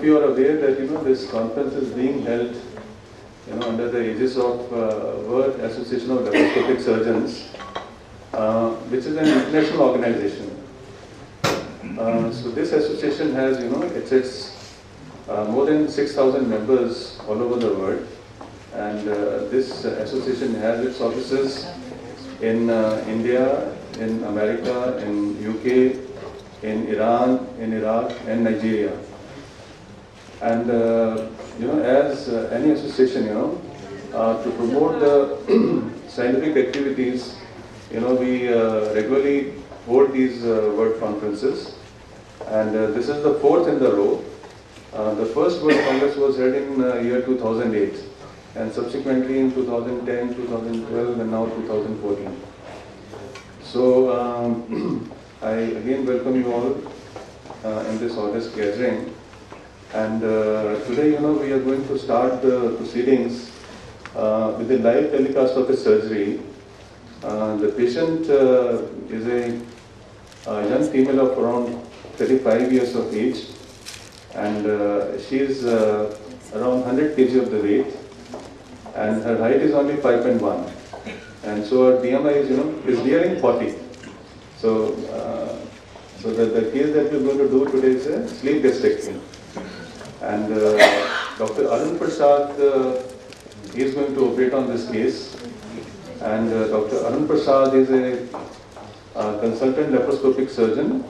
you are aware that this conference is being held under the aegis of World Association of Laparoscopic Surgeons, which is an international organization. So this association has it's more than 6,000 members all over the world, and this association has its offices in India, in America, in UK, in Iran, in Iraq, and Nigeria. And as any association, to promote the scientific activities, we regularly hold these world conferences, and this is the fourth in the row. The first World Congress was held in year 2008, and subsequently in 2010, 2012, and now 2014. So I again welcome you all in this august gathering. And today, we are going to start the proceedings with the live telecast of a surgery. The patient is a young female of around 35 years of age, and she is around 100 kg of the weight, and her height is only 5.1, and so her BMI is nearing 40. So, the case that we're going to do today is a sleeve gastrectomy. And Dr. Arun Prasad is going to operate on this case. And Dr. Arun Prasad is a consultant laparoscopic surgeon,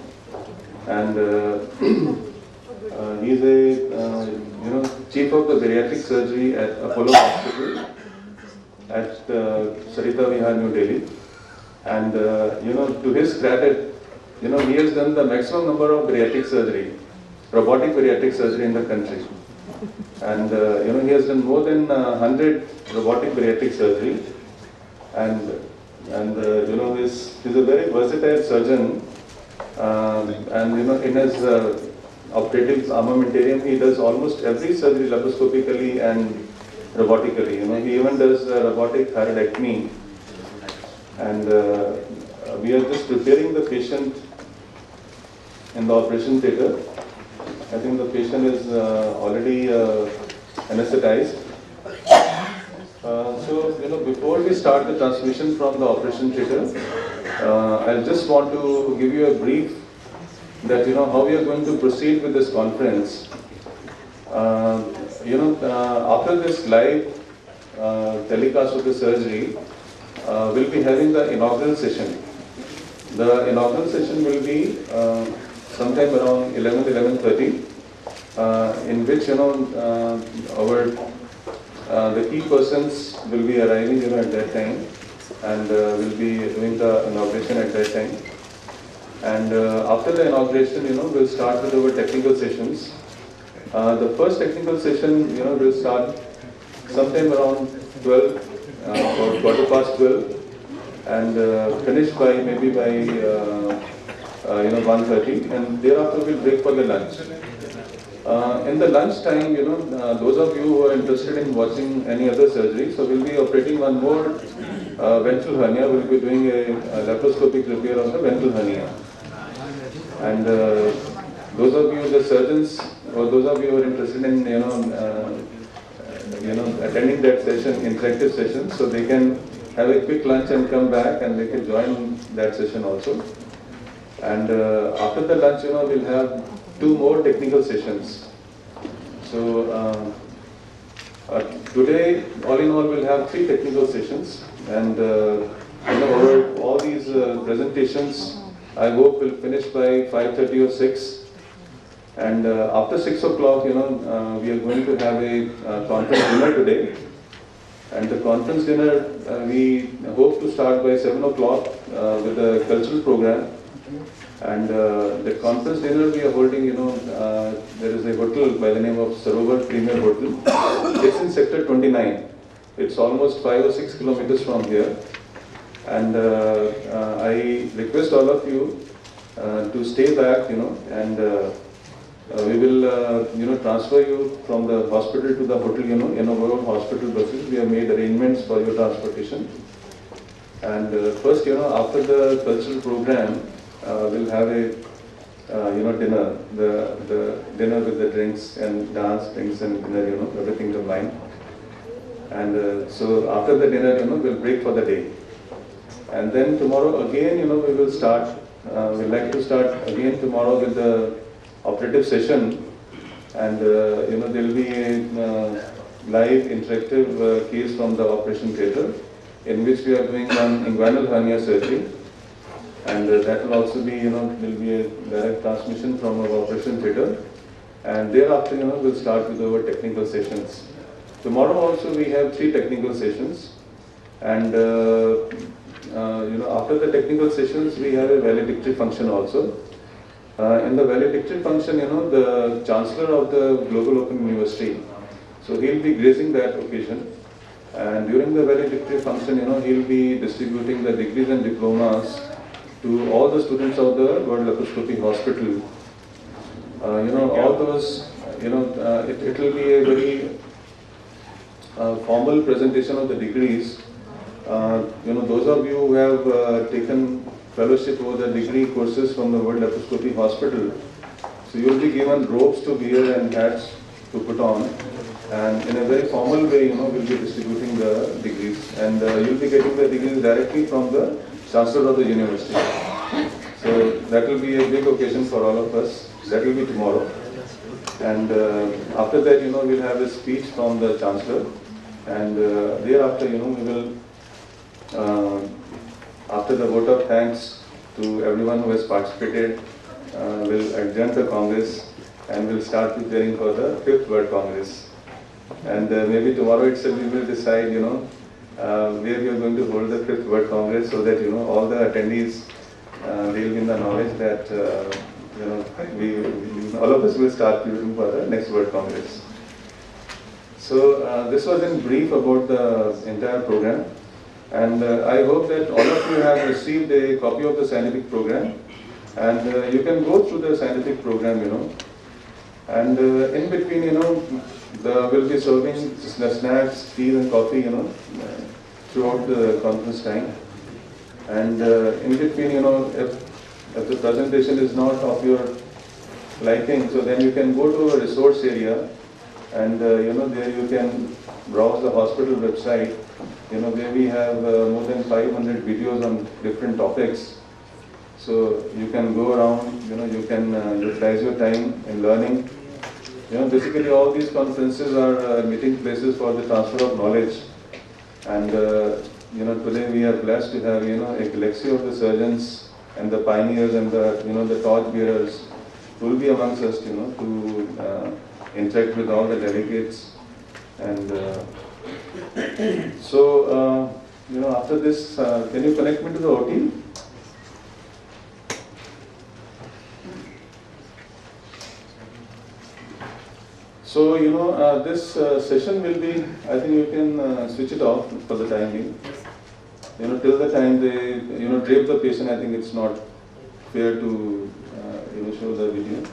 and he is a chief of the bariatric surgery at Apollo Hospital at Sarita Vihar, New Delhi. And to his credit, he has done the maximum number of bariatric surgery, robotic bariatric surgery in the country. And he has done more than 100 robotic bariatric surgery. And he's a very versatile surgeon. And in his operative armamentarium, he does almost every surgery laparoscopically and robotically. He even does robotic thyroidectomy. And we are just preparing the patient in the operation theatre. I think the patient is already anesthetized. So before we start the transmission from the operation theatre, I just want to give you a brief that how we are going to proceed with this conference. After this live telecast of the surgery, we'll be having the inaugural session. The inaugural session will be sometime around 11:30, in which the key persons will be arriving at that time, and will be doing the inauguration at that time. And after the inauguration, we'll start with our technical sessions. The first technical session, will start sometime around 12 or quarter past 12, and finish by maybe by 1:30, and thereafter we'll break for the lunch. In the lunch time, those of you who are interested in watching any other surgery, so we'll be operating one more ventral hernia. We'll be doing a laparoscopic repair of the ventral hernia. And those of you, the surgeons, or those of you who are interested in attending that session, interactive session, so they can have a quick lunch and come back, and they can join that session also. And after the lunch, we'll have 2 more technical sessions. So today, all in all, we'll have 3 technical sessions, and over all these presentations, I hope we'll finish by 5:30 or 6. And after 6 o'clock, we are going to have a conference dinner today. And the conference dinner, we hope to start by 7 o'clock with a cultural program. And the conference dinner we are holding, there is a hotel by the name of Sarovar Premier Hotel. It's in Sector 29. It's almost 5 or 6 kilometers from here. And I request all of you to stay back, and we will, transfer you from the hospital to the hotel, in our own hospital buses. We have made arrangements for your transportation. And first, after the cultural program, we'll have a dinner, the dinner with the drinks and dance, drinks and dinner, everything combined. And so after the dinner, we'll break for the day. And then tomorrow again, we will start. We'd like to start again tomorrow with the operative session, and there will be a live interactive case from the operation theatre, in which we are doing one inguinal hernia surgery, and that will also be, will be a direct transmission from our operation theatre, and thereafter, we'll start with our technical sessions. Tomorrow also we have 3 technical sessions, and after the technical sessions we have a valedictory function also. In the valedictory function, the Chancellor of the Global Open University, so he'll be gracing that occasion, and during the valedictory function, he'll be distributing the degrees and diplomas to all the students of the World Laparoscopy Hospital. All those, it will be a very formal presentation of the degrees. Those of you who have taken fellowship over the degree courses from the World Laparoscopy Hospital, so you will be given robes to wear and hats to put on, and in a very formal way, we'll be distributing the degrees, and you'll be getting the degrees directly from the Chancellor of the university. So that will be a big occasion for all of us. That will be tomorrow, and after that, we'll have a speech from the Chancellor, and thereafter, we will. After the vote of thanks to everyone who has participated, we'll adjourn the Congress and we'll start preparing for the 5th World Congress. And maybe tomorrow itself we will decide, where we are going to hold the 5th World Congress, so that, all the attendees, they will be in the knowledge that, all of us will start preparing for the next World Congress. So this was in brief about the entire program. And I hope that all of you have received a copy of the scientific program, and you can go through the scientific program, and in between, we'll be serving the snacks, tea and coffee, throughout the conference time. And in between, if the presentation is not of your liking, so then you can go to a resource area, and there you can browse the hospital website, where we have more than 500 videos on different topics. So you can go around, you can utilize your time in learning. Basically all these conferences are meeting places for the transfer of knowledge. And today we are blessed to have a galaxy of the surgeons and the pioneers and the torch bearers who will be amongst us, to interact with all the delegates. And so, after this, can you connect me to the OT? So, this session will be, I think you can switch it off for the time being. Till the time they, drape the patient, I think it's not fair to, show the video.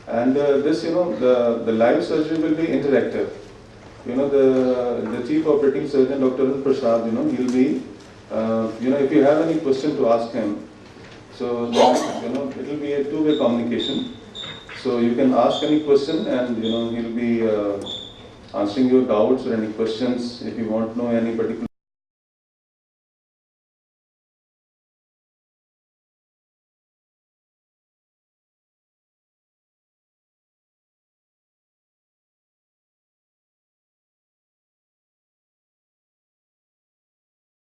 And this, the live surgery will be interactive. The chief operating surgeon, Dr. Arun Prasad, he'll be, if you have any question to ask him, so, it will be a two-way communication. So you can ask any question, and, he'll be answering your doubts or any questions if you want to know any particular